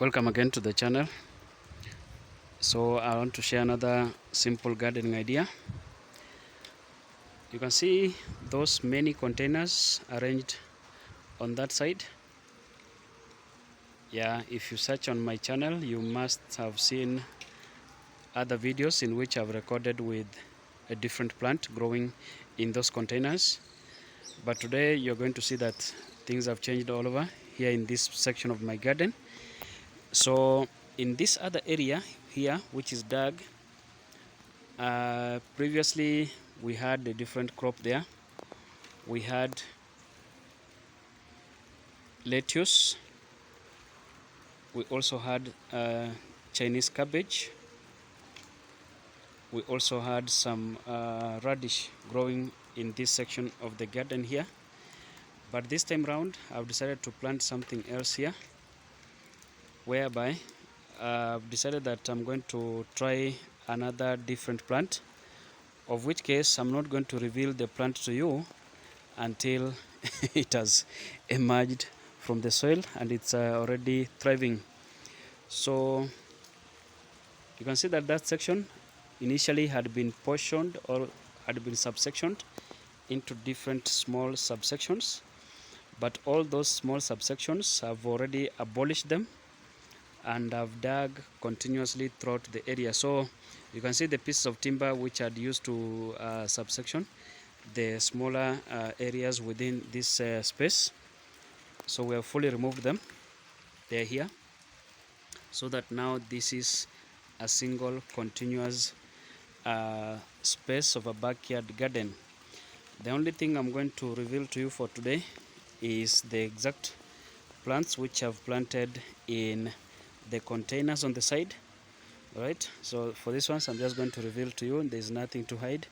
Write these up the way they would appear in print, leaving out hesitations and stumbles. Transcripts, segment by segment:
Welcome again to the channel. So I want to share another simple gardening idea. You can see those many containers arranged on that side. Yeah, if you search on my channel, you must have seen other videos in which I've recorded with a different plant growing in those containers. But today you're going to see that things have changed all over here in this section of my garden. So in this other area here, which is dug, previously we had a different crop there. We had lettuce. We also had Chinese cabbage. We also had some radish growing in this section of the garden here. But this time round, I've decided to plant something else here, whereby I've decided that I'm going to try another different plant, of which case I'm not going to reveal the plant to you until it has emerged from the soil and it's already thriving. So you can see that that section initially had been portioned or had been subsectioned into different small subsections, but all those small subsections have already abolished them and have dug continuously throughout the area. So you can see the pieces of timber which had used to subsection the smaller areas within this space. So we have fully removed them. They're here, so that now this is a single continuous space of a backyard garden. The only thing I'm going to reveal to you for today is the exact plants which I've planted in the containers on the side. All right, so for this ones I'm just going to reveal to you. There's nothing to hide.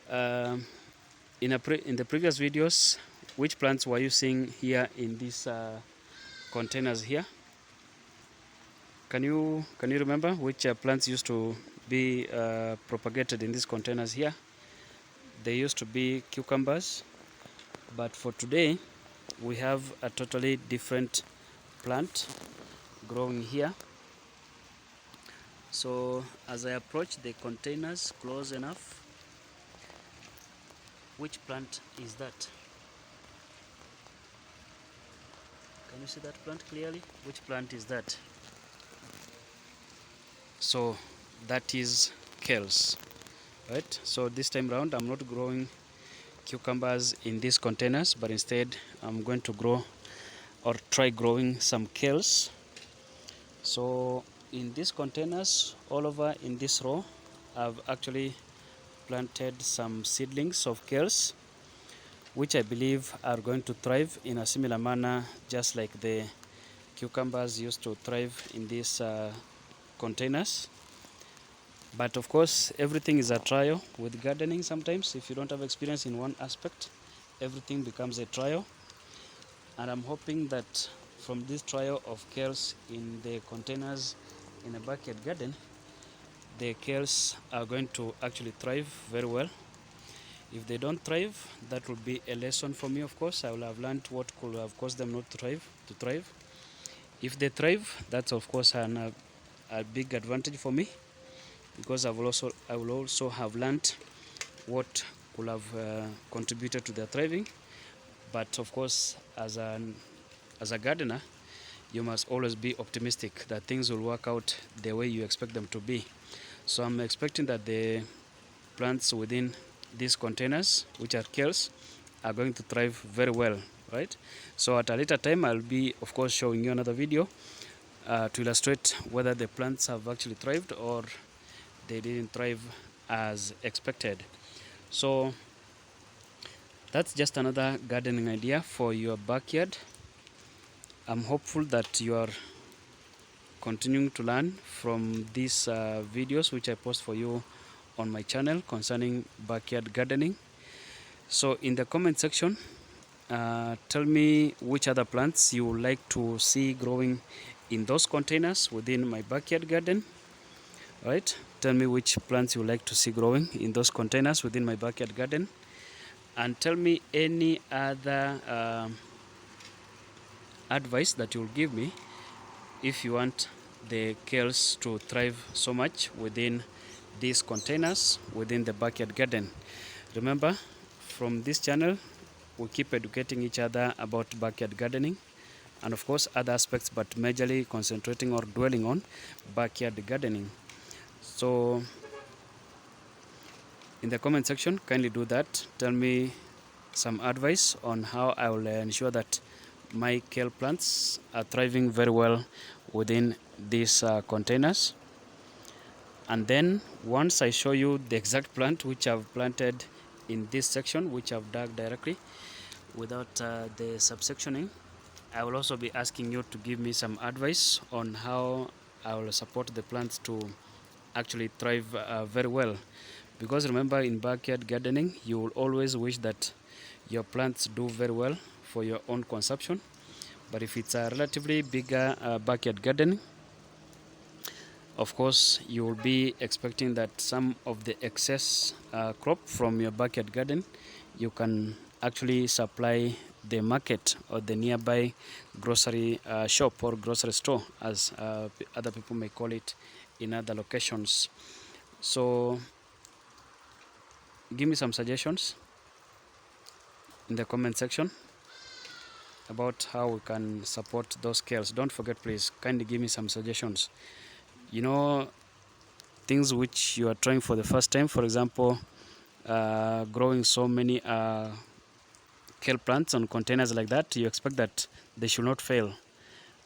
In the previous videos, which plants were you seeing here in these containers here? Can you remember which plants used to be propagated in these containers here? They used to be cucumbers, but for today we have a totally different plant growing here. So as I approach the containers close enough, which plant is that? Can you see that plant clearly? Which plant is that? So that is kales, right? So this time round I'm not growing cucumbers in these containers, but instead I'm going to grow or try growing some kales. So in these containers all over in this row, I've actually planted some seedlings of kales, which I believe are going to thrive in a similar manner, just like the cucumbers used to thrive in these containers. But of course, everything is a trial with gardening. Sometimes if you don't have experience in one aspect, everything becomes a trial. And I'm hoping that from this trial of kales in the containers in a backyard garden, the kales are going to actually thrive very well. If they don't thrive, that will be a lesson for me. Of course, I will have learned what could have caused them not to thrive. If they thrive, that's of course a big advantage for me, because I will also have learned what could have contributed to their thriving. But of course, as a gardener, you must always be optimistic that things will work out the way you expect them to be. So I'm expecting that the plants within these containers, which are kales, are going to thrive very well, right? So at a later time I'll be of course showing you another video to illustrate whether the plants have actually thrived or they didn't thrive as expected. So that's just another gardening idea for your backyard. I'm hopeful that you are continuing to learn from these videos which I post for you on my channel concerning backyard gardening. So in the comment section, tell me which other plants you would like to see growing in those containers within my backyard garden. Right? Tell me which plants you would like to see growing in those containers within my backyard garden, and tell me any other advice that you'll give me if you want the kales to thrive so much within these containers within the backyard garden. Remember, from this channel we keep educating each other about backyard gardening and of course other aspects, but majorly concentrating or dwelling on backyard gardening. So in the comment section, kindly do that. Tell me some advice on how I will ensure that my kale plants are thriving very well within these containers. And then once I show you the exact plant which I've planted in this section, which I've dug directly without the subsectioning, I will also be asking you to give me some advice on how I will support the plants to actually thrive very well. Because remember, in backyard gardening, you will always wish that your plants do very well for your own consumption. But if it's a relatively bigger backyard garden, of course, you will be expecting that some of the excess crop from your backyard garden, you can actually supply the market or the nearby grocery shop or grocery store, as other people may call it in other locations. So give me some suggestions in the comment section about how we can support those kales. Don't forget, please, kindly give me some suggestions. You know, things which you are trying for the first time, for example, growing so many kale plants on containers like that, you expect that they should not fail.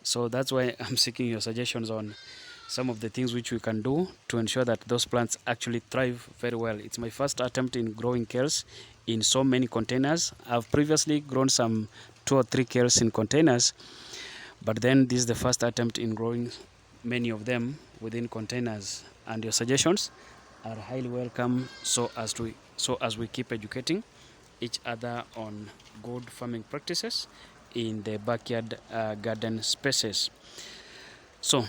So that's why I'm seeking your suggestions on some of the things which we can do to ensure that those plants actually thrive very well. It's my first attempt in growing kales in so many containers. I've previously grown some 2 or 3 kales in containers, but then this is the first attempt in growing many of them within containers. And your suggestions are highly welcome, so as we keep educating each other on good farming practices in the backyard garden spaces. So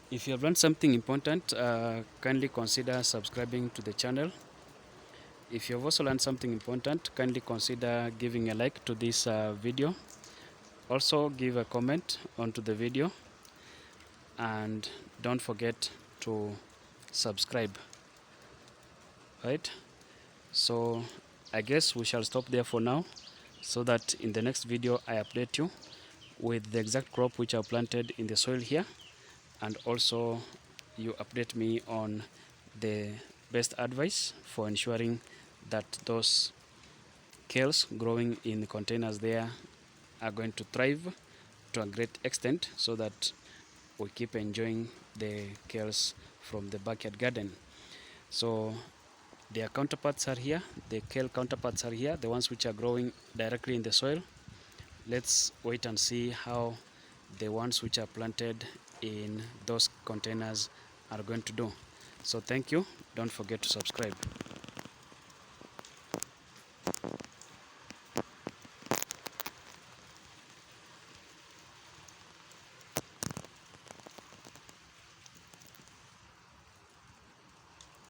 if you have learned something important, kindly consider subscribing to the channel. If you have also learned something important, kindly consider giving a like to this video. Also give a comment onto the video, and don't forget to subscribe. Right? So I guess we shall stop there for now, so that in the next video I update you with the exact crop which I planted in the soil here, and also you update me on the best advice for ensuring that those kales growing in containers there are going to thrive to a great extent, so that we keep enjoying the kales from the backyard garden. So their counterparts are here, the kale counterparts are here, the ones which are growing directly in the soil. Let's wait and see how the ones which are planted in those containers are going to do. So thank you. Don't forget to subscribe.